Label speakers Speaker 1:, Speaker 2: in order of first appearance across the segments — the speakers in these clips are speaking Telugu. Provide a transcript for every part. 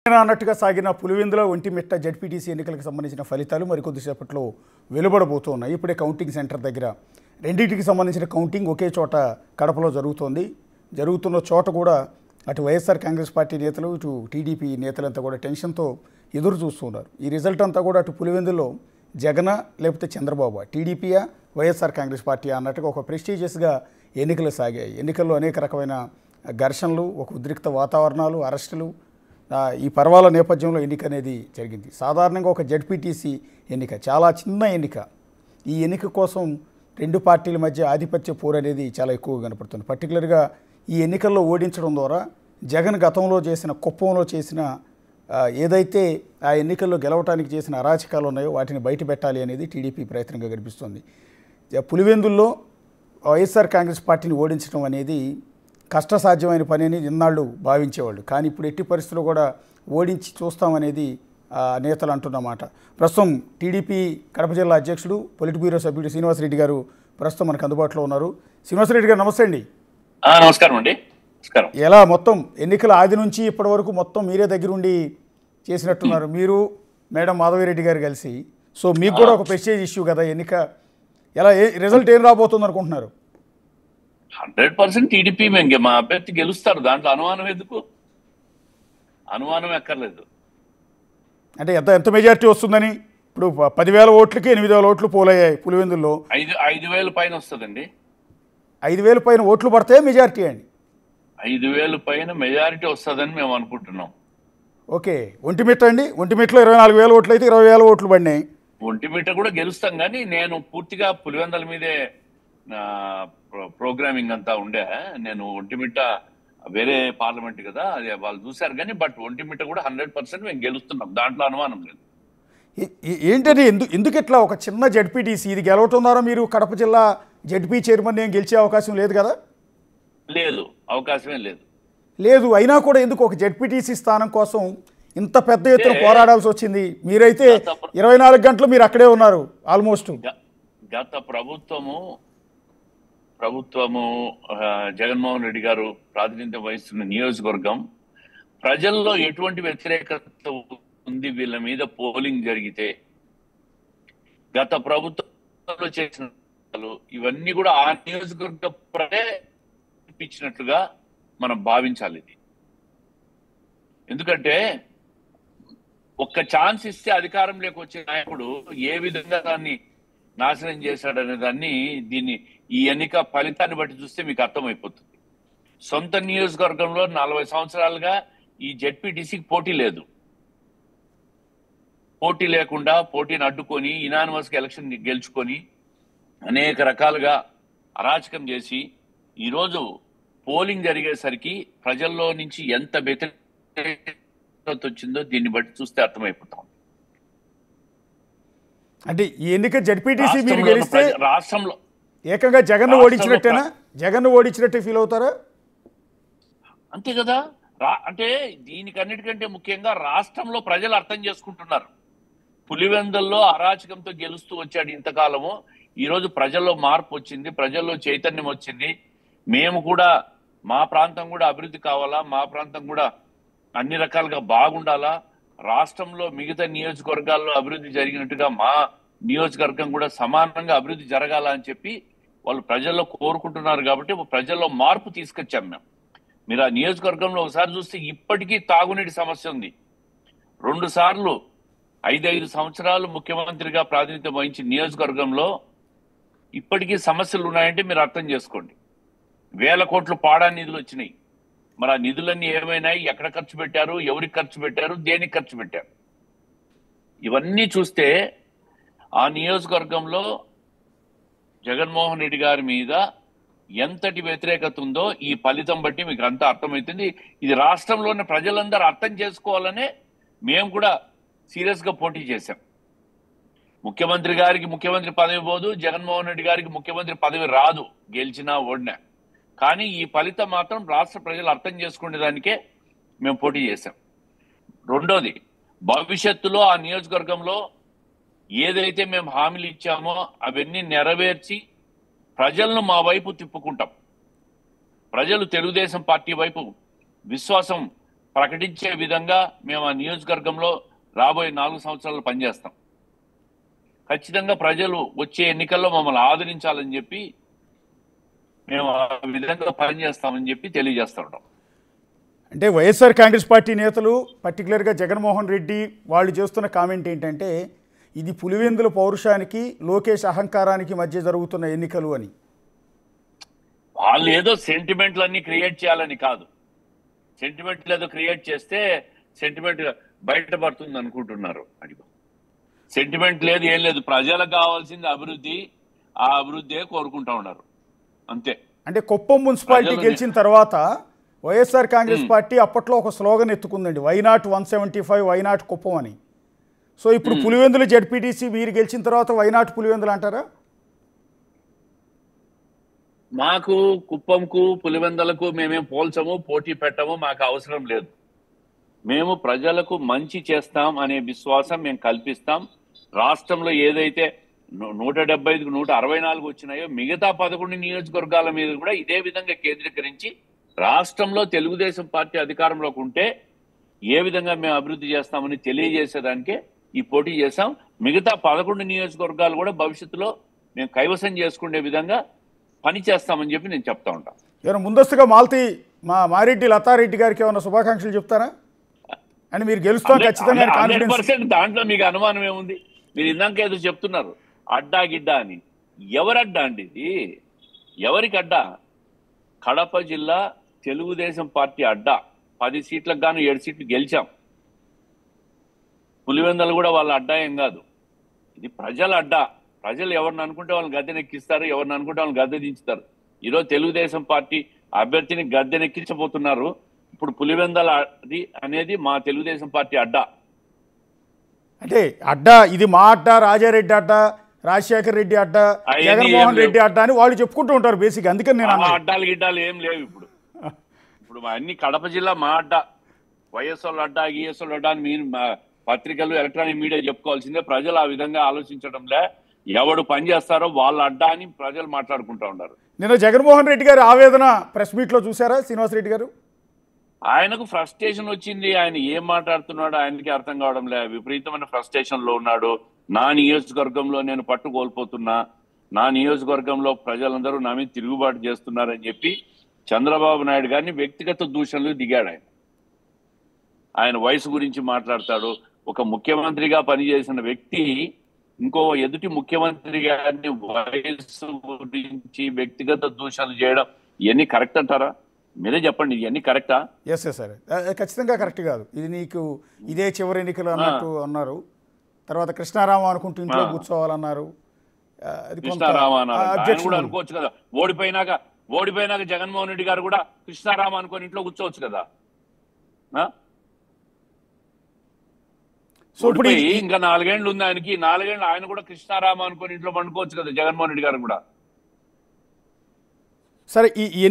Speaker 1: అన్నట్టుగా సాగిన పులివెందుల ఒంటిమిట్ట జెడ్పీటీసీ ఎన్నికలకు సంబంధించిన ఫలితాలు మరికొద్దిసేపట్లో వెలువడబోతున్నాయి. ఇప్పుడే కౌంటింగ్ సెంటర్ దగ్గర రెండింటికి సంబంధించిన కౌంటింగ్ ఒకే చోట కడపలో జరుగుతోంది. జరుగుతున్న చోట కూడా అటు వైఎస్ఆర్ కాంగ్రెస్ పార్టీ నేతలు ఇటు టీడీపీ నేతలంతా కూడా టెన్షన్తో ఎదురు చూస్తున్నారు. ఈ రిజల్ట్ అంతా కూడా అటు పులివెందులో జగన్ లేకపోతే చంద్రబాబు, టీడీపీయా వైఎస్ఆర్ కాంగ్రెస్ పార్టీ అన్నట్టుగా ఒక ప్రెస్టీజియస్గా ఎన్నికలు సాగాయి. ఎన్నికల్లో అనేక రకమైన ఘర్షణలు, ఒక ఉద్రిక్త వాతావరణాలు, అరెస్టులు, ఈ పర్వాల నేపథ్యంలో ఎన్నిక అనేది జరిగింది. సాధారణంగా ఒక జెడ్పీటీసీ ఎన్నిక చాలా చిన్న ఎన్నిక. ఈ ఎన్నిక కోసం రెండు పార్టీల మధ్య ఆధిపత్య పోరు అనేది చాలా ఎక్కువగా కనపడుతుంది. పర్టికులర్గా ఈ ఎన్నికల్లో ఓడించడం ద్వారా జగన్ గతంలో చేసిన కుప్పంలో చేసిన ఏదైతే ఆ ఎన్నికల్లో గెలవటానికి చేసిన అరాచకాలు ఉన్నాయో వాటిని బయట పెట్టాలి అనేది టీడీపీ ప్రయత్నంగా కనిపిస్తుంది. పులివెందుల్లో వైఎస్ఆర్ కాంగ్రెస్ పార్టీని ఓడించడం అనేది కష్టసాధ్యమైన పని అని ఇన్నాళ్ళు భావించేవాళ్ళు. కానీ ఇప్పుడు ఎట్టి పరిస్థితుల్లో కూడా ఓడించి చూస్తామనేది నేతలు అంటున్నమాట. ప్రస్తుతం టీడీపీ కడప జిల్లా అధ్యక్షుడు, పొలిట్ బ్యూరో సభ్యుడు శ్రీనివాసరెడ్డి గారు ప్రస్తుతం మనకు అందుబాటులో ఉన్నారు. శ్రీనివాసరెడ్డి గారు నమస్తే అండి.
Speaker 2: నమస్కారం అండి. నమస్కారం.
Speaker 1: ఎలా మొత్తం ఎన్నికల ఆది నుంచి ఇప్పటి వరకు మొత్తం మీరే దగ్గరుండి చేసినట్టున్నారు, మీరు మేడం మాధవిరెడ్డి గారు కలిసి. సో మీకు కూడా ఒక ప్రెస్టేజ్ ఇష్యూ కదా ఎన్నిక. ఎలా రిజల్ట్ ఏం రాబోతుంది అనుకుంటున్నారు?
Speaker 2: 100% టీడీపీ మా అభ్యర్థి గెలుస్తారు. దాంట్లో అనుమానం ఎందుకు? అనుమానం ఎక్కర్లేదు.
Speaker 1: అంటే ఎంత మెజారిటీ వస్తుందని? ఇప్పుడు 10,000 ఓట్లకి 8,000 ఓట్లు పోలయ్యాయి పులివెందుల్లో.
Speaker 2: 5,000 పైన వస్తుందండి.
Speaker 1: 5,000 పైన ఓట్లు పడితే మెజారిటీ అండి.
Speaker 2: 5,000 పైన మెజారిటీ వస్తుందని మేము అనుకుంటున్నాం.
Speaker 1: ఓకే. ఒంటిమిట్ట అండి, ఒంటిమిట్టలో 24,000 ఓట్లు అయితే 20,000 ఓట్లు పడినాయి.
Speaker 2: ఒంటిమిట్ట కూడా గెలుస్తాం, కానీ నేను పూర్తిగా పులివెందుల మీదే ప్రోగ్రామింగ్ అంతా ఉండే. నేను ఒంటిమిట్ట వేరే పార్లమెంట్ కదా, అది వాళ్ళు చూశారు. కానీ బట్ ఒంటిమిట్ట కూడా 100% మేము గెలుస్తున్నాం, దాంట్లో అనుమానం లేదు.
Speaker 1: ఏంటని ఎందుకు ఇట్లా ఒక చిన్న జెడ్పీటీసీ ఇది గెలవటం ద్వారా మీరు కడప జిల్లా జెడ్పీ చైర్మన్ ఏం గెలిచే అవకాశం లేదు కదా?
Speaker 2: లేదు, అవకాశమే లేదు.
Speaker 1: లేదు, అయినా కూడా ఎందుకు ఒక జెడ్పీటీసీ స్థానం కోసం ఇంత పెద్ద ఎత్తున పోరాడాల్సి వచ్చింది? మీరైతే 24 గంటలు మీరు అక్కడే ఉన్నారు ఆల్మోస్ట్.
Speaker 2: గత ప్రభుత్వము జగన్మోహన్ రెడ్డి గారు ప్రాతినిధ్యం వహిస్తున్న నియోజకవర్గం ప్రజల్లో ఎటువంటి వ్యతిరేకత ఉంది వీళ్ళ మీద పోలింగ్ జరిగితే, గత ప్రభుత్వంలో చేసిన ఇవన్నీ కూడా ఆ నియోజకవర్గ ప్రజలే ఇప్పించినట్లుగా మనం భావించాలి ఇది. ఎందుకంటే ఒక్క ఛాన్స్ ఇస్తే అధికారంలోకి వచ్చే నాయకుడు ఏ విధంగా దాన్ని నాశనం చేశాడనే దాన్ని ఈ ఎన్నిక ఫలితాన్ని బట్టి చూస్తే మీకు అర్థమైపోతుంది. సొంత నియోజకవర్గంలో 40 సంవత్సరాలుగా ఈ జెడ్పీటీసీకి పోటీ లేదు. పోటీ లేకుండా పోటీని అడ్డుకొని ఇనానిమస్గా ఎలక్షన్ గెలుచుకొని అనేక రకాలుగా అరాచకం చేసి ఈరోజు పోలింగ్ జరిగేసరికి ప్రజల్లో నుంచి ఎంత వ్యతిరేకత వచ్చిందో దీన్ని బట్టి చూస్తే అర్థమైపోతాం.
Speaker 1: అంటే ఈ ఎన్నిక జెడ్పీటీసీ మీరు గెలిస్తే
Speaker 2: రాష్ట్రంలో
Speaker 1: ఏకంగా జగన్ ఓడించినట్టేనా? జగన్ ఓడించినట్టే ఫీల్ అవుతారా?
Speaker 2: అంతే కదా. అంటే దీనికన్నిటికంటే ముఖ్యంగా రాష్ట్రంలో ప్రజలు అర్థం చేసుకుంటున్నారు. పులివెందుల్లో అరాచకంతో గెలుస్తూ వచ్చాడు ఇంతకాలము. ఈరోజు ప్రజల్లో మార్పు వచ్చింది, ప్రజల్లో చైతన్యం వచ్చింది. మేము కూడా మా ప్రాంతం కూడా అభివృద్ధి కావాలా, మా ప్రాంతం కూడా అన్ని రకాలుగా బాగుండాలా, రాష్ట్రంలో మిగతా నియోజకవర్గాల్లో అభివృద్ధి జరిగినట్టుగా మా నియోజకవర్గం కూడా సమానంగా అభివృద్ధి జరగాల అని చెప్పి వాళ్ళు ప్రజల్లో కోరుకుంటున్నారు. కాబట్టి ప్రజల్లో మార్పు తీసుకొచ్చాం మేము. మీరు ఆ నియోజకవర్గంలో ఒకసారి చూస్తే ఇప్పటికీ తాగునీటి సమస్య ఉంది. 2 సార్లు 5 సంవత్సరాలు ముఖ్యమంత్రిగా ప్రాతినిధ్యం వహించిన నియోజకవర్గంలో ఇప్పటికీ సమస్యలు ఉన్నాయంటే మీరు అర్థం చేసుకోండి. 1,000 కోట్లు పాడా నిధులు వచ్చినాయి. మరి ఆ నిధులన్నీ ఏమైనాయి, ఎక్కడ ఖర్చు పెట్టారు, ఎవరికి ఖర్చు పెట్టారు, దేనికి ఖర్చు పెట్టారు, ఇవన్నీ చూస్తే ఆ నియోజకవర్గంలో జగన్మోహన్ రెడ్డి గారి మీద ఎంతటి వ్యతిరేకత ఉందో ఈ ఫలితం బట్టి మీకు అంతా అర్థమవుతుంది. ఇది రాష్ట్రంలోని ప్రజలందరూ అర్థం చేసుకోవాలనే మేము కూడా సీరియస్గా పోటీ చేశాం. ముఖ్యమంత్రి గారికి ముఖ్యమంత్రి పదవి పోదు, జగన్మోహన్ రెడ్డి గారికి ముఖ్యమంత్రి పదవి రాదు, గెలిచినా ఓడినా. కానీ ఈ ఫలితం మాత్రం రాష్ట్ర ప్రజలు అర్థం చేసుకునేదానికే మేము పోటీ చేశాం. రెండోది, భవిష్యత్తులో ఆ నియోజకవర్గంలో ఏదైతే మేము హామీలు ఇచ్చామో అవన్నీ నెరవేర్చి ప్రజలను మా వైపు తిప్పుకుంటాం. ప్రజలు తెలుగుదేశం పార్టీ వైపు విశ్వాసం ప్రకటించే విధంగా మేము ఆ నియోజకవర్గంలో రాబోయే 4 సంవత్సరాలు పనిచేస్తాం. ఖచ్చితంగా ప్రజలు వచ్చే ఎన్నికల్లో మమ్మల్ని ఆదరించాలని చెప్పి మేము ఆ విధంగా పనిచేస్తామని చెప్పి తెలియజేస్తా ఉంటాం.
Speaker 1: అంటే వైఎస్ఆర్ కాంగ్రెస్ పార్టీ నేతలు పర్టికులర్గా జగన్మోహన్ రెడ్డి వాళ్ళు చేస్తున్న కామెంట్ ఏంటంటే ఇది పులివెందుల పౌరుషానికి లోకేష్ అహంకారానికి మధ్య జరుగుతున్న ఎన్నికలు అని.
Speaker 2: వాళ్ళు ఏదో సెంటిమెంట్లన్నీ క్రియేట్ చేయాలని కాదు. సెంటిమెంట్లు ఏదో క్రియేట్ చేస్తే సెంటిమెంట్ బయటపడుతుంది అనుకుంటున్నారు. అడిగో సెంటిమెంట్ లేదు, ఏం లేదు. ప్రజలకు కావాల్సింది అభివృద్ధి, ఆ అభివృద్ధి కోరుకుంటా ఉన్నారు అంతే.
Speaker 1: అంటే కుప్పం మున్సిపాలిటీ గెలిచిన తర్వాత వైఎస్ఆర్ కాంగ్రెస్ పార్టీ అప్పట్లో ఒక స్లోగన్ ఎత్తుకుందండి, వైనాట్ 175 వైనాట్ కుప్పం అని. సో ఇప్పుడు పులివెందుల జెడ్పీటీసీ మీరు గెలిచిన తర్వాత వైనాట్ పులివెందులు అంటారా?
Speaker 2: మాకు కుప్పంకు పులివెందులకు మేమేం పోల్చము, పోటీ పెట్టము, మాకు అవసరం లేదు. మేము ప్రజలకు మంచి చేస్తాం అనే విశ్వాసం మేము కల్పిస్తాం. రాష్ట్రంలో ఏదైతే 175కు 164 వచ్చినాయో మిగతా 11 నియోజకవర్గాల మీద కూడా ఇదే విధంగా కేంద్రీకరించి రాష్ట్రంలో తెలుగుదేశం పార్టీ అధికారంలోకి ఉంటే ఏ విధంగా మేము అభివృద్ధి చేస్తామని తెలియజేసేదానికే ఈ పోటీ చేశాం. మిగతా 11 నియోజకవర్గాలు కూడా భవిష్యత్తులో మేము కైవసం చేసుకునే విధంగా పని చేస్తామని చెప్పి నేను చెప్తా ఉంటాను.
Speaker 1: ఏమైనా ముందస్తుగా మారెడ్డి లతారెడ్డి గారికి ఏమైనా శుభాకాంక్షలు చెప్తారా? అని మీరు గెలుస్తాం ఖచ్చితంగా
Speaker 2: 100%. దాంట్లో మీకు అనుమానం ఏముంది? మీరు ఇందాక ఏదో చెప్తున్నారు అడ్డా గిడ్డా అని. ఎవరడ్డా అండి ఇది? ఎవరికి అడ్డా? కడప జిల్లా తెలుగుదేశం పార్టీ అడ్డా. 10 సీట్లకు గాను 7 సీట్లు గెలిచాం. పులివెందులు కూడా వాళ్ళ అడ్డా ఏం కాదు, ఇది ప్రజల అడ్డా. ప్రజలు ఎవరిని అనుకుంటే వాళ్ళని గద్దెనెక్కిస్తారు, ఎవరిని అనుకుంటే వాళ్ళని గద్దె దించుతారు. ఈరోజు తెలుగుదేశం పార్టీ అభ్యర్థిని గద్దెనెక్కించబోతున్నారు. ఇప్పుడు పులివెందుల అనేది మా తెలుగుదేశం పార్టీ అడ్డా.
Speaker 1: అంటే అడ్డా ఇది మా అడ్డా, రాజారెడ్డి అడ్డా, రాజశేఖర్ రెడ్డి అడ్డా, జగన్మోహన్ రెడ్డి అడ్డా అని వాళ్ళు చెప్పుకుంటూ ఉంటారు బేసిక్. అందుకని నేను
Speaker 2: అడ్డాలు గిడ్డాలు ఏం లేవు ఇప్పుడు. ఇప్పుడు అన్ని కడప జిల్లా మా అడ్డా. వైఎస్ఆర్ అడ్డా, ఈఎస్ఆర్ అడ్డా అని మీరు పత్రికలు, ఎలక్ట్రానిక్ మీడియా చెప్పుకోవాల్సిందే. ప్రజలు ఆ విధంగా ఆలోచించడంలే. ఎవడు పని చేస్తారో వాళ్ళ అడ్డా అని ప్రజలు మాట్లాడుకుంటా ఉన్నారు.
Speaker 1: నిన్న జగన్మోహన్ రెడ్డి గారి ఆవేదన ప్రెస్ మీట్ లో చూసారా శ్రీనివాసరెడ్డి గారు?
Speaker 2: ఆయనకు ఫ్రస్ట్రేషన్ వచ్చింది. ఆయన ఏం మాట్లాడుతున్నాడో ఆయనకి అర్థం కావడం లే. విపరీతమైన ఫ్రస్ట్రేషన్ లో ఉన్నాడు. నా నియోజకవర్గంలో నేను పట్టు కోల్పోతున్నా, నా నియోజకవర్గంలో ప్రజలందరూ నా మీద తిరుగుబాటు చేస్తున్నారని చెప్పి చంద్రబాబు నాయుడు గారిని వ్యక్తిగత దూషణలు దిగాడు. ఆయన వయసు గురించి మాట్లాడతాడు. ఒక ముఖ్యమంత్రిగా పనిచేసిన వ్యక్తి ఇంకో ఎదుటి ముఖ్యమంత్రి గారిని వయసు గురించి వ్యక్తిగత దూషణలు చేయడం ఇవన్నీ కరెక్ట్ అంటారా? మీరే చెప్పండి, ఇవన్నీ కరెక్టా?
Speaker 1: ఎస్ సార్, ఖచ్చితంగా కరెక్ట్ కాదు. ఇది నీకు ఇదే చివరి ఎన్నికలు అన్నట్టు అన్నారు. తర్వాత కృష్ణారామ అనుకుంటూ ఇంట్లో కూర్చోవాలన్నారు.
Speaker 2: కృష్ణారామ కూడా అనుకోవచ్చు కదా. ఓడిపోయినాక జగన్మోహన్ రెడ్డి గారు కూడా కృష్ణారామ అనుకొని ఇంట్లో కూర్చోవచ్చు కదా. సో ఇప్పుడు ఇంకా 4 ఏళ్ళు ఉంది ఆయనకి. 4 ఏళ్ళు ఆయన కూడా కృష్ణారామ అనుకొని ఇంట్లో పండుకోవచ్చు కదా జగన్మోహన్ రెడ్డి గారు కూడా.
Speaker 1: సరే, ఈ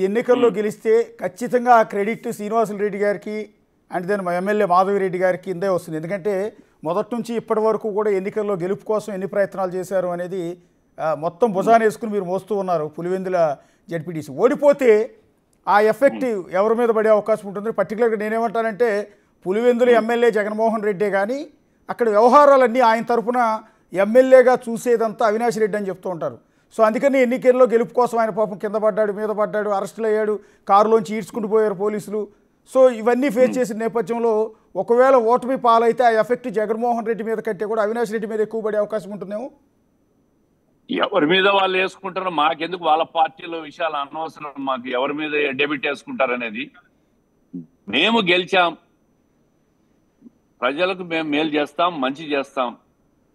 Speaker 1: ఎన్నికల్లో గెలిస్తే ఖచ్చితంగా ఆ క్రెడిట్ శ్రీనివాసరెడ్డి గారికి అండ్ దెన్ ఎమ్మెల్యే మాధవిరెడ్డి గారికి కిందే వస్తుంది. ఎందుకంటే మొదటి నుంచి ఇప్పటి వరకు కూడా ఎన్నికల్లో గెలుపు కోసం ఎన్ని ప్రయత్నాలు చేశారు అనేది మొత్తం భుజాన్ని వేసుకుని మీరు మోస్తూ ఉన్నారు. పులివెందుల జెడ్పీటీసీ ఓడిపోతే ఆ ఎఫెక్ట్ ఎవరి మీద పడే అవకాశం ఉంటుంది? పర్టికులర్గా నేనేమంటానంటే పులివెందుల ఎమ్మెల్యే జగన్మోహన్ రెడ్డే, కానీ అక్కడ వ్యవహారాలన్నీ ఆయన తరఫున ఎమ్మెల్యేగా చూసేదంతా అవినాష్ రెడ్డి అని చెప్తూ ఉంటారు. సో అందుకని ఎన్నికల్లో గెలుపు కోసం ఆయన పాపం కింద పడ్డాడు, మీద పడ్డాడు, అరెస్టులు అయ్యాడు, కారులోంచి ఈడ్చుకుంటూ పోయారు పోలీసులు. సో ఇవన్నీ ఫేస్ చేసిన నేపథ్యంలో ఒకవేళ ఓటమి పాలైతే ఆ ఎఫెక్ట్ జగన్మోహన్ రెడ్డి మీద కంటే కూడా అవినాష్ రెడ్డి మీద ఎక్కువ పడే అవకాశం ఉంటుందేమో.
Speaker 2: ఎవరి మీద వాళ్ళు వేసుకుంటారో మాకెందుకు, వాళ్ళ పార్టీలో విషయాలు అనవసరం. మాకు ఎవరి మీద డెబిట్ వేసుకుంటారు అనేది. మేము గెలిచాం, ప్రజలకు మేము మేలు చేస్తాం, మంచి చేస్తాం.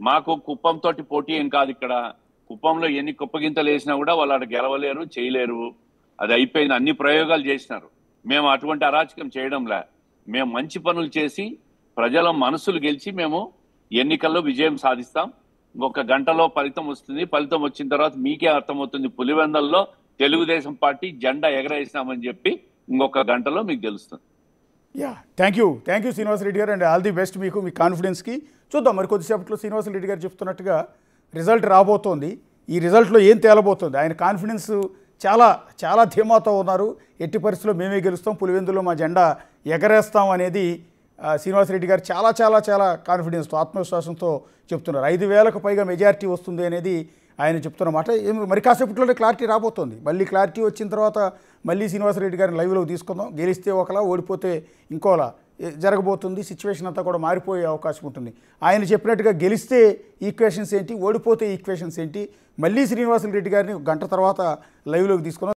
Speaker 2: మాకు కుప్పంతో పోటీ ఏం కాదు. ఇక్కడ కుప్పంలో ఎన్ని కుప్పగింతలు వేసినా కూడా వాళ్ళు అక్కడ గెలవలేరు, చేయలేరు. అది అయిపోయింది. అన్ని ప్రయోగాలు చేసినారు. మేము అటువంటి అరాచకం చేయడంలే. మేము మంచి పనులు చేసి ప్రజల మనసులు గెలిచి మేము ఎన్నికల్లో విజయం సాధిస్తాం. ఇంకొక గంటలో ఫలితం వస్తుంది. ఫలితం వచ్చిన తర్వాత మీకే అర్థమవుతుంది పులివెందుల్లో తెలుగుదేశం పార్టీ జెండా ఎగరేసినామని చెప్పి ఇంకొక గంటలో మీకు తెలుస్తుంది.
Speaker 1: థ్యాంక్ యూ శ్రీనివాసరెడ్డి గారు, అండ్ ఆల్ ది బెస్ట్ మీకు, మీ కాన్ఫిడెన్స్కి. చూద్దాం మరి కొద్దిసేపట్లో శ్రీనివాసరెడ్డి గారు చెప్తున్నట్టుగా రిజల్ట్ రాబోతోంది. ఈ రిజల్ట్లో ఏం తేలబోతుంది, ఆయన కాన్ఫిడెన్స్ చాలా చాలా ధీమాతో ఉన్నారు. ఎట్టి పరిస్థితుల్లో మేమే గెలుస్తాం, పులివెందులో మా జెండా ఎగరేస్తాం అనేది శ్రీనివాసరెడ్డి గారు చాలా చాలా చాలా కాన్ఫిడెన్స్తో, ఆత్మవిశ్వాసంతో చెప్తున్నారు. 5,000కు పైగా మెజారిటీ వస్తుంది అనేది ఆయన చెప్తున్నమాట. మరి కాసేపట్లోనే క్లారిటీ రాబోతోంది. మళ్ళీ క్లారిటీ వచ్చిన తర్వాత మళ్ళీ శ్రీనివాసరెడ్డి గారిని లైవ్లోకి తీసుకుందాం. గెలిస్తే ఒకలా, ఓడిపోతే ఇంకోలా జరగబోతుంది. సిచ్యువేషన్ అంతా కూడా మారిపోయే అవకాశం ఉంటుంది. ఆయన చెప్పినట్టుగా గెలిస్తే ఈక్వేషన్స్ ఏంటి, ఓడిపోతే ఈక్వేషన్స్ ఏంటి, మళ్ళీ శ్రీనివాసరెడ్డి గారిని గంట తర్వాత లైవ్లోకి తీసుకుందాం.